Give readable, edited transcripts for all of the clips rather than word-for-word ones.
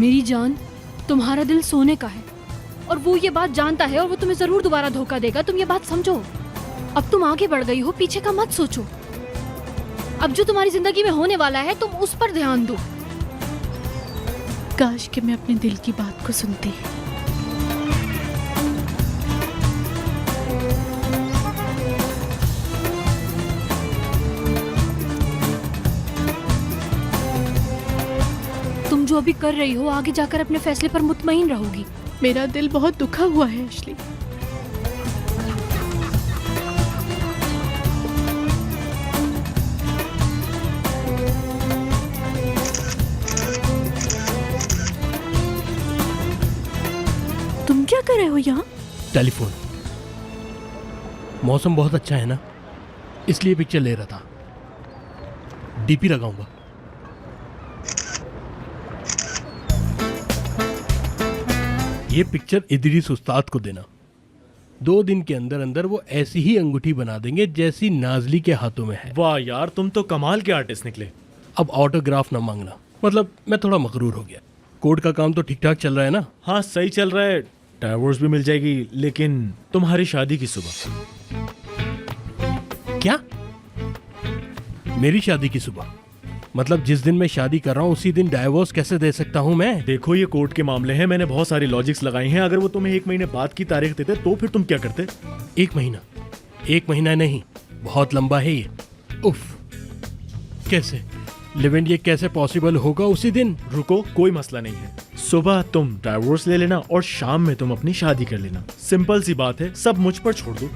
मेरी जान, तुम्हारा दिल सोने का है और वो ये बात जानता है और वो तुम्हें जरूर दोबारा धोखा देगा। तुम ये बात समझो। अब तुम आगे बढ़ गई हो, पीछे का मत सोचो। अब जो तुम्हारी जिंदगी में होने वाला है तुम उस पर ध्यान दो। काश कि मैं अपने दिल की बात को सुनती। तुम जो अभी कर रही हो आगे जाकर अपने फैसले पर मुतमईन रहोगी। मेरा दिल बहुत दुखा हुआ है एशली। तुम क्या कर रहे हो यहाँ? टेलीफोन। मौसम बहुत अच्छा है ना, इसलिए पिक्चर ले रहा था। डीपी लगाऊंगा। ये पिक्चर इदरीस उस्ताद को देना। 2 दिन के अंदर अंदर वो ऐसी ही अंगूठी बना देंगे जैसी नाजली के हाथों में है। वाह यार, तुम तो कमाल के आर्टिस्ट निकले। अब ऑटोग्राफ ना मांगना, मतलब मैं थोड़ा मकरूर हो गया। कोर्ट का काम तो ठीक ठाक चल रहा है ना? हाँ सही चल रहा है, डाइवोर्स भी मिल जाएगी, लेकिन तुम्हारी शादी की सुबह। क्या? मेरी शादी की सुबह? मतलब जिस दिन मैं शादी कर रहा हूँ उसी दिन डाइवोर्स कैसे दे सकता हूँ मैं? देखो ये कोर्ट के मामले हैं, मैंने बहुत सारी लॉजिक्स लगाई हैं। अगर वो तुम्हें 1 महीने बाद की तारीख देते तो फिर तुम क्या करते? 1 महीना? 1 महीना नहीं, बहुत लंबा है ये। उफ, कैसे लिव इन, ये कैसे पॉसिबल होगा उसी दिन? रुको, कोई मसला नहीं है। सुबह तुम डाइवोर्स ले लेना और शाम में तुम अपनी शादी कर लेना। सिंपल सी बात है, सब मुझ पर छोड़ दो।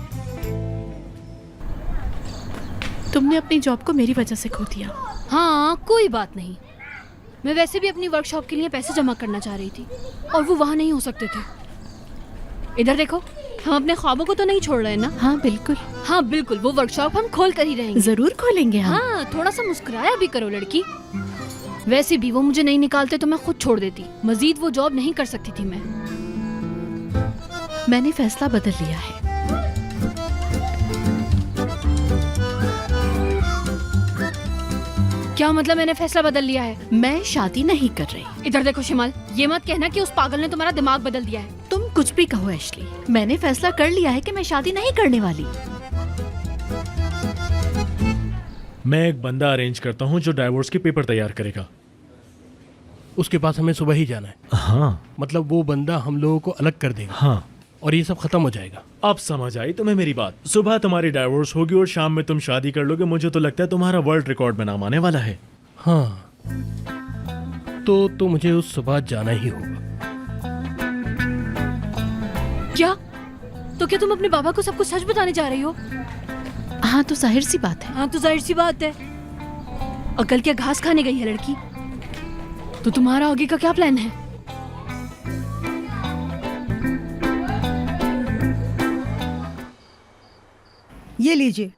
तुमने अपनी जॉब को मेरी वजह से खो दिया। हाँ कोई बात नहीं, मैं वैसे भी अपनी वर्कशॉप के लिए पैसे जमा करना चाह रही थी और वो वहाँ नहीं हो सकते थे। इधर देखो, हम अपने ख्वाबों को तो नहीं छोड़ रहे ना? हाँ बिल्कुल। हाँ बिल्कुल, वो वर्कशॉप हम खोल कर ही रहेंगे। जरूर खोलेंगे हम। हाँ, थोड़ा सा मुस्कुराया भी करो लड़की। वैसे भी वो मुझे नहीं निकालते तो मैं खुद छोड़ देती। मजीद वो जॉब नहीं कर सकती थी मैं। मैंने फैसला बदल लिया है। क्या मतलब मैंने फैसला बदल लिया है? मैं शादी नहीं कर रही। इधर देखो शिमाल, ये मत कहना कि उस पागल ने तुम्हारा दिमाग बदल दिया है। तुम कुछ भी कहो एशली, मैंने फैसला कर लिया है कि मैं शादी नहीं करने वाली। मैं एक बंदा अरेंज करता हूँ जो डाइवोर्स के पेपर तैयार करेगा। उसके पास हमें सुबह ही जाना है। हाँ मतलब वो बंदा हम लोगों को अलग कर देगा। हाँ, और ये सब खत्म हो जाएगा। अब समझ आई तुम्हें मेरी बात। सुबह तुम्हारी डाइवोर्स होगी और शाम में तुम शादी कर लोगे। मुझे तो लगता है तुम्हारा वर्ल्ड रिकॉर्ड में नाम आने वाला है। हाँ, तो मुझे उस सुबह जाना ही होगा। क्या? तो क्या तुम अपने बाबा को सब कुछ सच बताने जा रही हो? हाँ तो जाहिर सी बात है। हाँ तो जाहिर सी बात है। और कल क्या घास खाने गई है लड़की? तो तुम्हारा आगे का क्या प्लान है? ये लीजिए।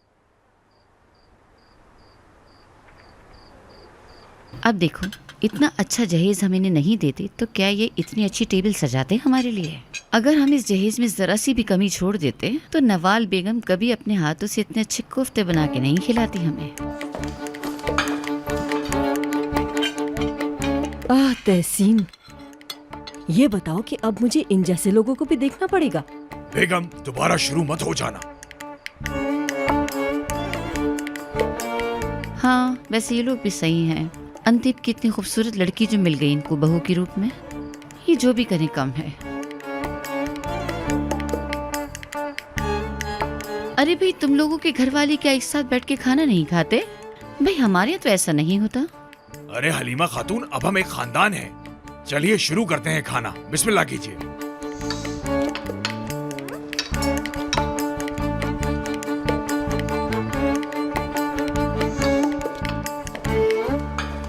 अब देखो, इतना अच्छा जहेज हम इन्हें नहीं देते तो क्या ये इतनी अच्छी टेबल सजाते हमारे लिए? अगर हम इस जहेज में जरा सी भी कमी छोड़ देते तो नवाल बेगम कभी अपने हाथों से इतने अच्छे कोफ्ते बना के नहीं खिलाती हमें। तहसीन, ये बताओ कि अब मुझे इन जैसे लोगों को भी देखना पड़ेगा? बेगम, दोबारा शुरू मत हो जाना। हाँ वैसे ये लोग भी सही हैं। अंतिम की इतनी खूबसूरत लड़की जो मिल गई इनको बहू के रूप में, ये जो भी करें कम है। अरे भाई, तुम लोगों के घर वाले क्या एक साथ बैठ के खाना नहीं खाते? भाई हमारे यहाँ तो ऐसा नहीं होता। अरे हलीमा खातून, अब हम एक खानदान हैं। चलिए शुरू करते हैं खाना। बिस्मिल्लाह कीजिए।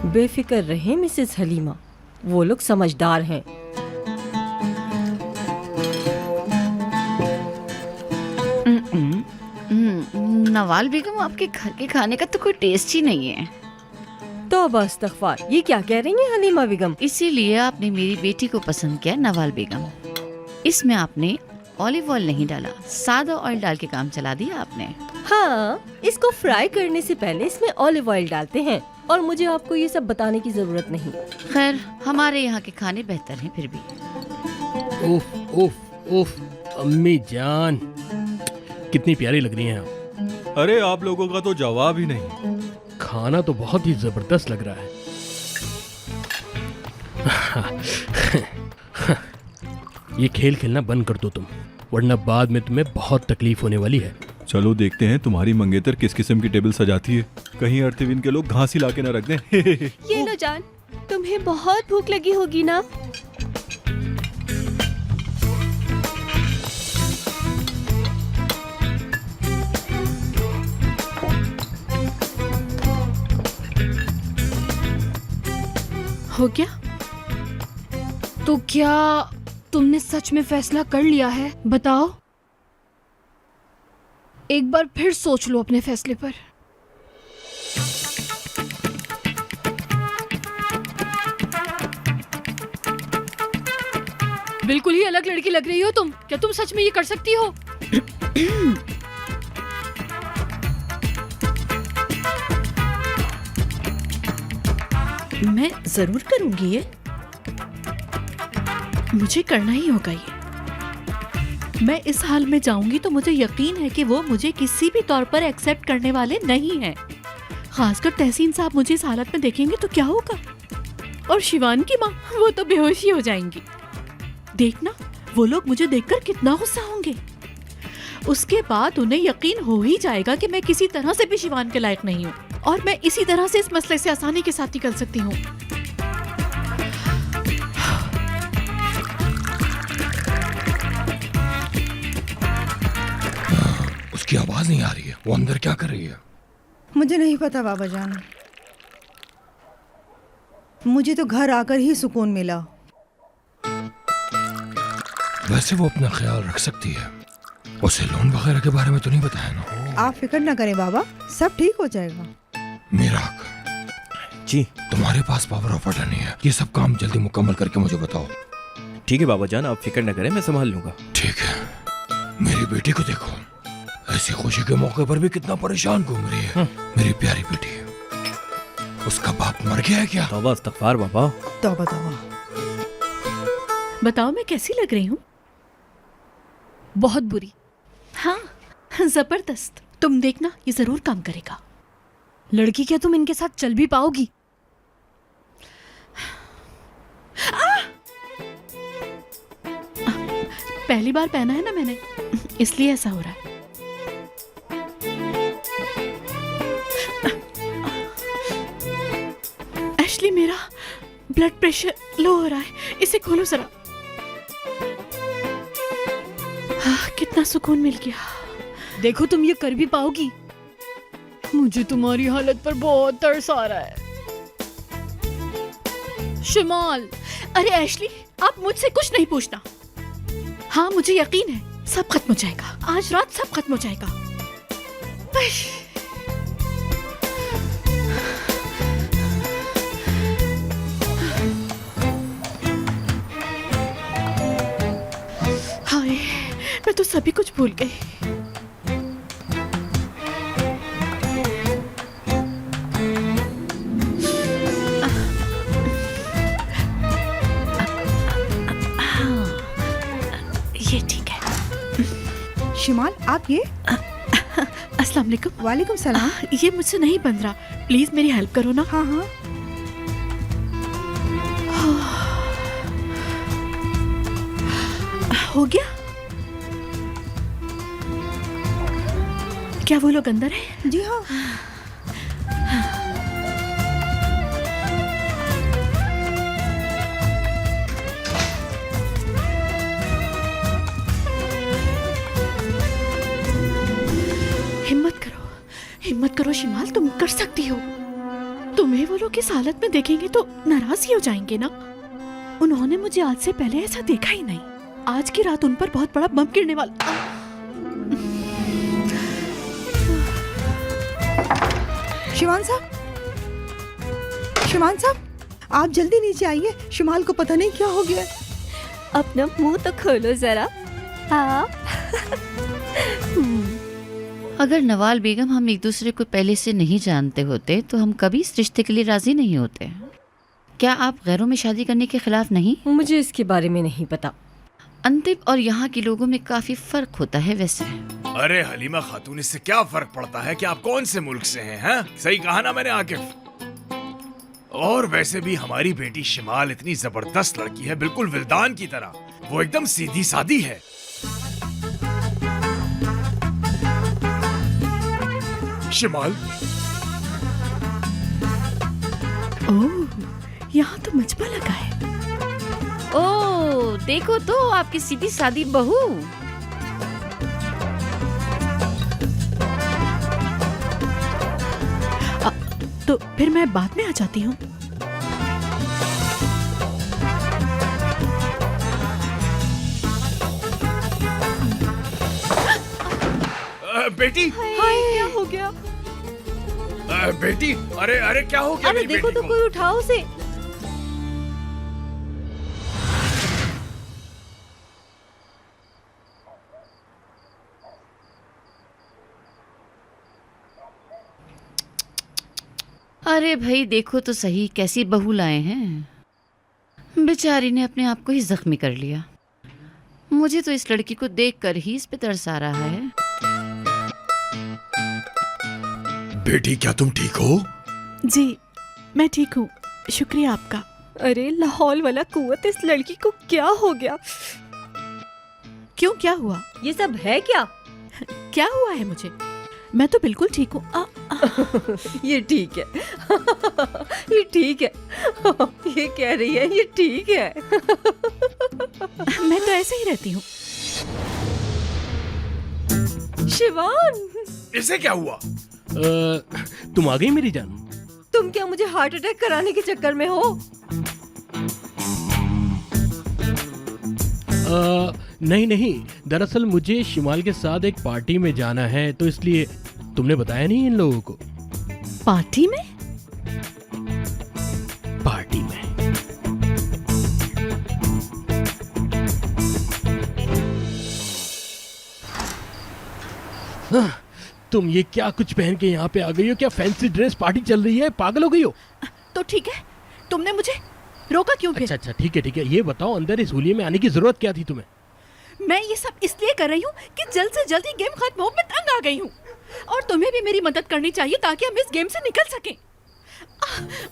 बेफिक्र रहे मिसेस हलीमा, वो लोग समझदार हैं। नवाल बेगम, आपके घर के खाने का तो कोई टेस्ट ही नहीं है। तौबा इस्तग़फ़ार, ये क्या कह रही हैं हलीमा बेगम? इसीलिए आपने मेरी बेटी को पसंद किया नवाल बेगम। इसमें आपने ऑलिव ऑयल नहीं डाला, सादा ऑयल डाल के काम चला दिया आपने। हाँ, इसको फ्राई करने से पहले इसमें ऑलिव ऑयल डालते हैं और मुझे आपको ये सब बताने की जरूरत नहीं। खैर, हमारे यहाँ के खाने बेहतर हैं फिर भी। उफ उफ उफ, अम्मी जान कितनी प्यारी लग रही हैं आप। अरे आप लोगों का तो जवाब ही नहीं। खाना तो बहुत ही जबरदस्त लग रहा है। ये खेल खेलना बंद कर दो तुम, वरना बाद में तुम्हें बहुत तकलीफ होने वाली है। चलो देखते हैं तुम्हारी मंगेतर किस किस्म की टेबल सजाती है। कहीं अर्थिविन के लोग घास ही लाके ना रख दें। ये लो जान, तुम्हें बहुत भूख लगी होगी ना। हो गया? तो क्या तुमने सच में फैसला कर लिया है? बताओ, एक बार फिर सोच लो अपने फैसले पर। बिल्कुल ही अलग लड़की लग रही हो तुम। क्या तुम सच में ये कर सकती हो? मैं जरूर करूंगी ये, मुझे करना ही होगा ये। मैं इस हाल में जाऊंगी तो मुझे यकीन है कि वो मुझे किसी भी तौर पर एक्सेप्ट करने वाले नहीं हैं। खासकर तहसीन साहब मुझे इस हालत में देखेंगे तो क्या होगा? और शिवान की माँ, वो तो बेहोश ही हो जाएंगी। देखना, वो लोग मुझे देखकर कितना गुस्सा होंगे। उसके बाद उन्हें यकीन हो ही जाएगा कि मैं किसी तरह से भी शिवान के लायक नहीं हूँ, और मैं इसी तरह से इस मसले से आसानी के साथ निकल सकती हूँ। उसकी आवाज नहीं आ रही है। वो अंदर क्या कर रही है? मुझे नहीं पता बाबा जान, मुझे तो घर आकर ही सुकून मिला। वैसे वो अपना ख्याल रख सकती है। उसे लोन वगैरह के बारे में तो नहीं बताया ना? आप फिक्र न करें बाबा, सब ठीक हो जाएगा। मीराक जी तुम्हारे पास पावर ऑफ अटर्नी है। ये सब काम जल्दी मुकम्मल करके मुझे बताओ। ठीक है बाबा जान, आप फिक्र न करें, मैं संभाल लूंगा। ठीक है। मेरी बेटी को देखो, ऐसी खुशी के मौके पर भी कितना परेशान घूम रही है। मेरी प्यारी बेटी, उसका बाप मर गया है क्या? तौबा इस्तगफार बाबा। तौबा तौबा। बताओ मैं कैसी लग रही हूँ? बहुत बुरी। हाँ, जबरदस्त। तुम देखना, ये जरूर काम करेगा। लड़की, क्या तुम इनके साथ चल भी पाओगी? पहली बार पहना है ना मैंने, इसलिए ऐसा हो रहा है। एशली, मेरा ब्लड प्रेशर लो हो रहा है, इसे खोलो जरा। कितना सुकून मिल गया। देखो, तुम ये कर भी पाओगी? मुझे तुम्हारी हालत पर बहुत तरस आ रहा है। शिमाल। अरे एशली, आप मुझसे कुछ नहीं पूछना। हाँ, मुझे यकीन है सब खत्म हो जाएगा, आज रात सब खत्म हो जाएगा। हाय, मैं तो सभी कुछ भूल गई। ये ठीक है। शिमाल, आप ये? अस्सलाम वालेकुम। वालेकुम सलाम। ये मुझसे नहीं बन रहा, प्लीज मेरी हेल्प करो ना। हाँ हाँ। हो गया? क्या वो लोग अंदर हैं? जी हाँ। हिम्मत करो शिमाल, तुम कर सकती हो। तुम्हें वो लोग इस हालत में देखेंगे तो नाराज ही हो जाएंगे ना। उन्होंने मुझे आज से पहले ऐसा देखा ही नहीं। आज की रात उन पर बहुत बड़ा बम गिरने वाला। शिवान साहब, शिवान साहब, आप जल्दी नीचे आइए। शिमाल को पता नहीं क्या हो गया। अपना मुंह तो खोलो जरा। हाँ। अगर नवाल बेगम हम एक दूसरे को पहले से नहीं जानते होते तो हम कभी इस रिश्ते के लिए राजी नहीं होते। क्या आप गैरों में शादी करने के खिलाफ नहीं? मुझे इसके बारे में नहीं पता। अंतिम और यहाँ के लोगों में काफी फर्क होता है वैसे। अरे हलीमा खातून, इससे क्या फर्क पड़ता है कि आप कौन से मुल्क से हैं? सही कहा ना मैंने आकिफ। और वैसे भी हमारी बेटी शिमाल इतनी जबरदस्त लड़की है, बिल्कुल विल्दान की तरह। वो एकदम सीधी सादी है। शिमाल, ओह, यहाँ तो मजबा लगा है। ओ देखो तो आपकी सीधी सादी बहू। तो फिर मैं बाद में आ जाती हूँ। बेटी, हाय, क्या हो गया? बेटी, अरे अरे क्या हो गया? अरे मेरी देखो बेटी तो को? कोई उठाओ उसे। अरे भाई देखो तो सही कैसी बहू लाए हैं। बेचारी ने अपने आप को ही जख्मी कर लिया। मुझे तो इस लड़की को देखकर ही इस पे तरस आ रहा है। बेटी, क्या तुम ठीक हो? जी मैं ठीक हूँ, शुक्रिया आपका। अरे लाहौल वाला कुव्वत, इस लड़की को क्या हो गया? क्यों, क्या हुआ? ये सब है क्या? क्या हुआ है मुझे? मैं तो बिल्कुल ठीक हूँ। ये ठीक है। ये ठीक है। ये कह रही है ये ठीक है। मैं तो ऐसे ही रहती हूँ। शिवान, इसे क्या हुआ? तुम आ गई मेरी जान? तुम क्या मुझे हार्ट अटैक कराने के चक्कर में हो? नहीं नहीं, दरअसल मुझे शिमाल के साथ एक पार्टी में जाना है, तो इसलिए। तुमने बताया नहीं इन लोगों को? पार्टी में? पार्टी में। तुम ये क्या कुछ पहन के यहाँ पे आ गई हो? क्या फैंसी ड्रेस पार्टी चल रही है? पागल हो गई हो? तो ठीक है, तुमने मुझे रोका क्यों फिर? अच्छा अच्छा, ठीक है ठीक है, ये बताओ अंदर इस होलिये में आने की जरूरत क्या थी तुम्हें? मैं ये सब इसलिए कर रही हूँ कि जल्द से जल्द ये गेम खत्म हो, मैं तंग आ गई हूँ। और तुम्हें भी मेरी मदद करनी चाहिए ताकि हम इस गेम से निकल सकें।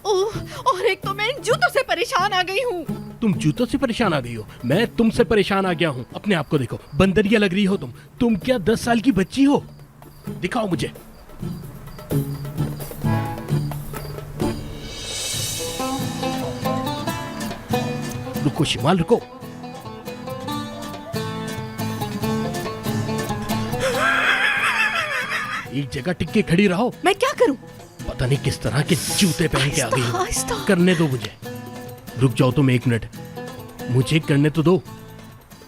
ओह, और एक तो मैं इन जूतों से परेशान आ गई हूँ। तुम जूतों से परेशान आ गई हो? मैं तुमसे परेशान आ गया हूँ। अपने आप को देखो, बंदरिया लग रही हो तुम। तुम क्या 10 साल की बच्ची हो? दिखाओ मुझे। रुको शिमाल, रुको। एक जगह टिक के खड़ी रहो। मैं क्या करूं? पता नहीं किस तरह के जूते पहन के आ गई हो। आहिस्ता। करने दो मुझे। रुक जाओ तुम 1 मिनट, मुझे करने तो दो।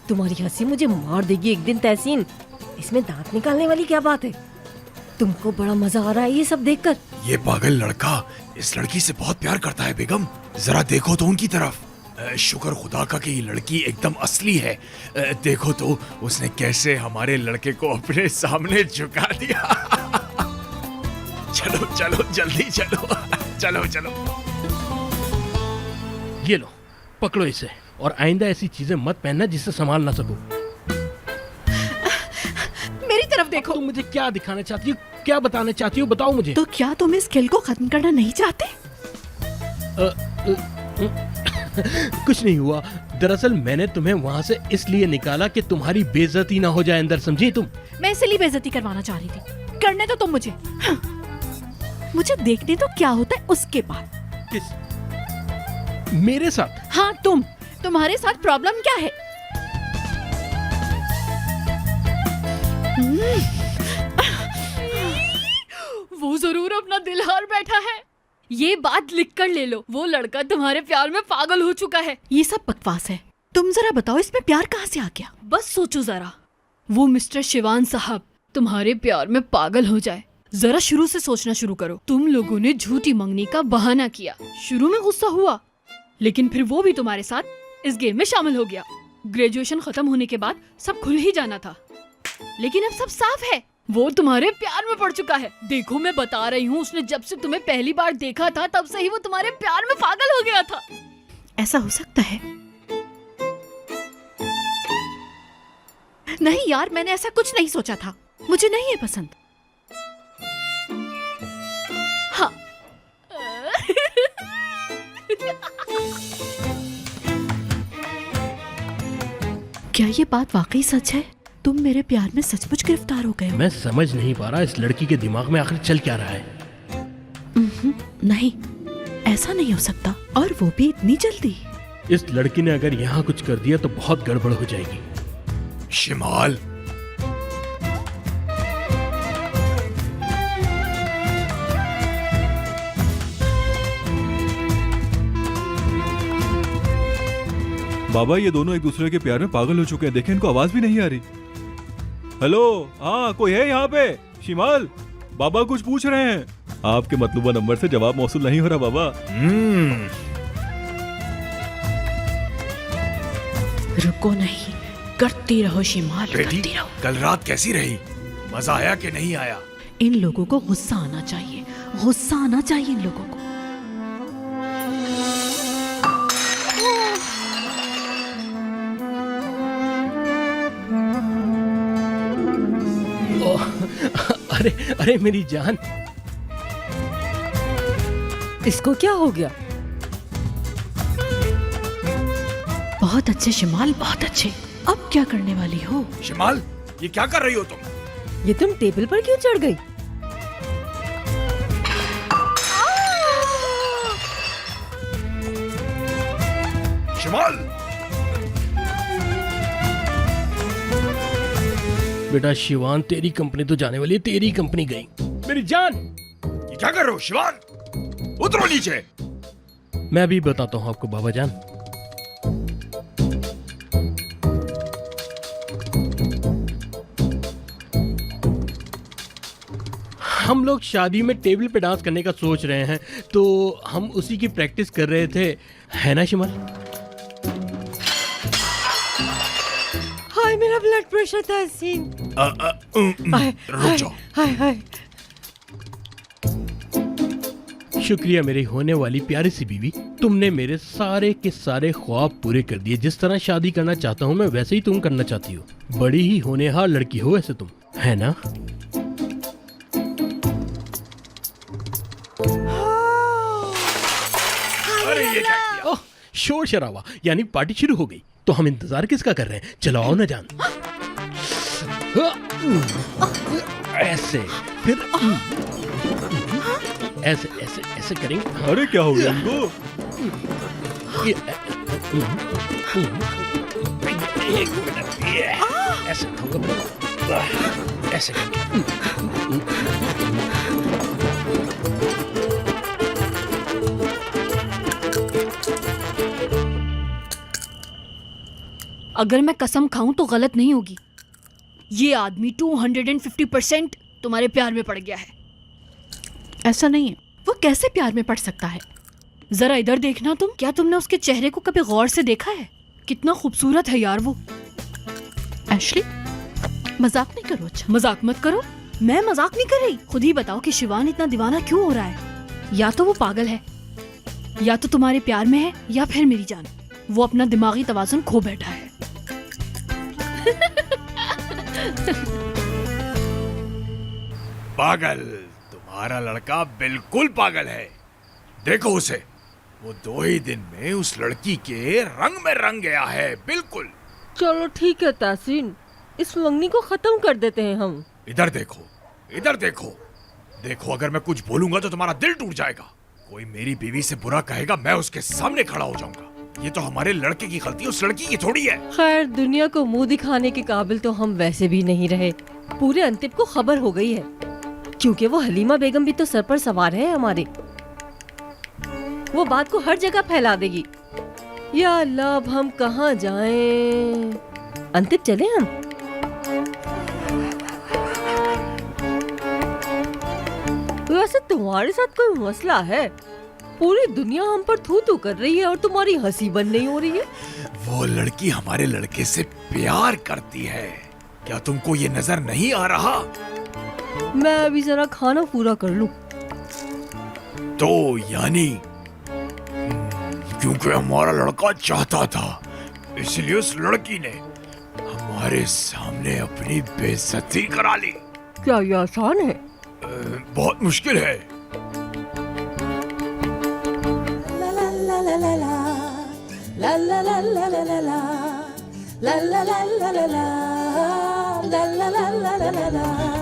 तुम्हारी हंसी मुझे मार देगी एक दिन तहसीन। इसमें दांत निकालने वाली क्या बात है? तुमको बड़ा मजा आ रहा है ये सब देखकर? ये पागल लड़का इस लड़की से बहुत प्यार करता है बेगम। जरा देखो तो उनकी तरफ। शुक्र खुदा का कि ये लड़की एकदम असली है। देखो तो उसने कैसे हमारे लड़के को अपने सामने झुका दिया। चलो चलो जल्दी चलो। चलो चलो। ये लो, पकड़ो इसे, और आइंदा ऐसी चीजें मत पहनना जिससे संभाल ना सको। मेरी तरफ देखो। तुम मुझे क्या दिखाना चाहती हो, क्या बताना चाहती हो, बताओ मुझे। तो क्या तुम इस खेल को खत्म करना नहीं चाहते? कुछ नहीं हुआ। दरअसल मैंने तुम्हें वहाँ से इसलिए निकाला कि तुम्हारी बेइज्जती ना हो जाए अंदर, समझी तुम? मैं इसलिए बेइज्जती करवाना चाह रही थी। करने तो तुम मुझे। मुझे देखने तो क्या होता है उसके बाद। किस? मेरे साथ? हाँ तुम्हारे साथ प्रॉब्लम क्या है? वो जरूर अपना दिल हार बैठा है। ये बात लिख कर ले लो, वो लड़का तुम्हारे प्यार में पागल हो चुका है। ये सब बकवास है। तुम जरा बताओ इसमें प्यार कहाँ से आ गया? बस सोचो जरा, वो मिस्टर शिवान साहब तुम्हारे प्यार में पागल हो जाए। जरा शुरू से सोचना शुरू करो। तुम लोगों ने झूठी मंगनी का बहाना किया। शुरू में गुस्सा हुआ, लेकिन फिर वो भी तुम्हारे साथ इस गेम में शामिल हो गया। ग्रेजुएशन खत्म होने के बाद सब खुल ही जाना था, लेकिन अब सब साफ है। वो तुम्हारे प्यार में पड़ चुका है। देखो मैं बता रही हूँ, उसने जब से तुम्हें पहली बार देखा था तब से ही वो तुम्हारे प्यार में पागल हो गया था। ऐसा हो सकता है? नहीं यार, मैंने ऐसा कुछ नहीं सोचा था। मुझे नहीं है पसंद। हाँ। क्या ये बात वाकई सच है? तुम मेरे प्यार में सचमुच गिरफ्तार हो गए हो? मैं समझ नहीं पा रहा इस लड़की के दिमाग में आखिर चल क्या रहा है। नहीं, ऐसा नहीं हो सकता, और वो भी इतनी जल्दी। इस लड़की ने अगर यहाँ कुछ कर दिया तो बहुत गड़बड़ हो जाएगी। शिमाल, बाबा ये दोनों एक दूसरे के प्यार में पागल हो चुके हैं। देखें, इनको आवाज भी नहीं आ रही। हेलो, हाँ कोई है यहाँ पे? शिमाल, बाबा कुछ पूछ रहे हैं। आपके मतलूबा नंबर से जवाब मौसूल नहीं हो रहा बाबा। रुको नहीं, करती रहो शिमाल, बेटी, करती रहो। कल रात कैसी रही? मजा आया कि नहीं आया? इन लोगों को गुस्सा आना चाहिए, गुस्सा आना चाहिए इन लोगों को। अरे अरे मेरी जान, इसको क्या हो गया? बहुत अच्छे शिमाल, बहुत अच्छे। अब क्या करने वाली हो? शिमाल, ये क्या कर रही हो तुम? ये तुम टेबल पर क्यों चढ़ गई? शिमाल, बेटा शिवान, तेरी कंपनी तो जाने वाली है, तेरी कंपनी गई। मेरी जान, ये क्या कर रहे हो? शिवान, उतरो नीचे। मैं भी बताता हूँ आपको बाबा जान। हम लोग शादी में टेबल पे डांस करने का सोच रहे हैं, तो हम उसी की प्रैक्टिस कर रहे थे, है ना शिमल? हाय मेरा ब्लड प्रेशर तहसीन। रुक जाओ। हाय हाय। शुक्रिया मेरी होने वाली प्यारी सी बीवी, तुमने मेरे सारे के सारे ख्वाब पूरे कर दिए। जिस तरह शादी करना चाहता हूँ मैं, वैसे ही तुम करना चाहती हो। बड़ी ही होनहार लड़की हो वैसे तुम, है ना? अरे ये क्या किया? ओह, शोर शराबा, यानी पार्टी शुरू हो गई। तो हम इंतजार किसका कर रहे हैं? चलो आओ ना जान। ऐसे, फिर ऐसे ऐसे ऐसे करेंगे। अरे क्या हो गया इनको? ये, एक मिनट, ये, ऐसे खाऊंगा, ऐसे करके। अगर मैं कसम खाऊं तो गलत नहीं होगी। ये आदमी 250% तुम्हारे प्यार में पड़ गया है। ऐसा नहीं है, वो कैसे प्यार में पड़ सकता है? जरा इधर देखना तुम। क्या तुमने उसके चेहरे को कभी गौर से देखा है? कितना खूबसूरत है यार वो। एशली, मजाक नहीं करो। अच्छा, मजाक मत करो। मैं मजाक नहीं कर रही। खुद ही बताओ कि शिवान इतना दीवाना क्यों हो रहा है। या तो वो पागल है, या तो तुम्हारे प्यार में है, या फिर मेरी जान, वो अपना दिमागी तवाज़ुन खो बैठा है। पागल? तुम्हारा लड़का बिल्कुल पागल है। देखो उसे, वो 2 ही दिन में उस लड़की के रंग में रंग गया है। बिल्कुल। चलो ठीक है तहसीन, इस मंगनी को खत्म कर देते हैं हम। इधर देखो, इधर देखो। देखो, अगर मैं कुछ बोलूंगा तो तुम्हारा दिल टूट जाएगा। कोई मेरी बीवी से बुरा कहेगा, मैं उसके सामने खड़ा हो जाऊंगा। ये तो हमारे लड़के की गलती, उस लड़की की थोड़ी है। खैर, दुनिया को मुंह दिखाने के काबिल तो हम वैसे भी नहीं रहे। पूरे अंतिम को खबर हो गई है, क्योंकि वो हलीमा बेगम भी तो सर पर सवार है हमारे। वो बात को हर जगह फैला देगी। या अल्लाह, अब हम कहाँ जाएं? अंतिम चले हम। वैसे तुम्हारे साथ कोई मसला है? पूरी दुनिया हम पर थू थू कर रही है और तुम्हारी हंसी बंद नहीं हो रही है। वो लड़की हमारे लड़के से प्यार करती है। क्या तुमको ये नजर नहीं आ रहा? मैं अभी जरा खाना पूरा कर लूं। तो यानी क्योंकि हमारा लड़का चाहता था, इसलिए उस लड़की ने हमारे सामने अपनी बेइज्जती करा ली। क्या ये आसान है? बहुत मुश्किल है। La la la la la la la la la la la la la la la la la la la la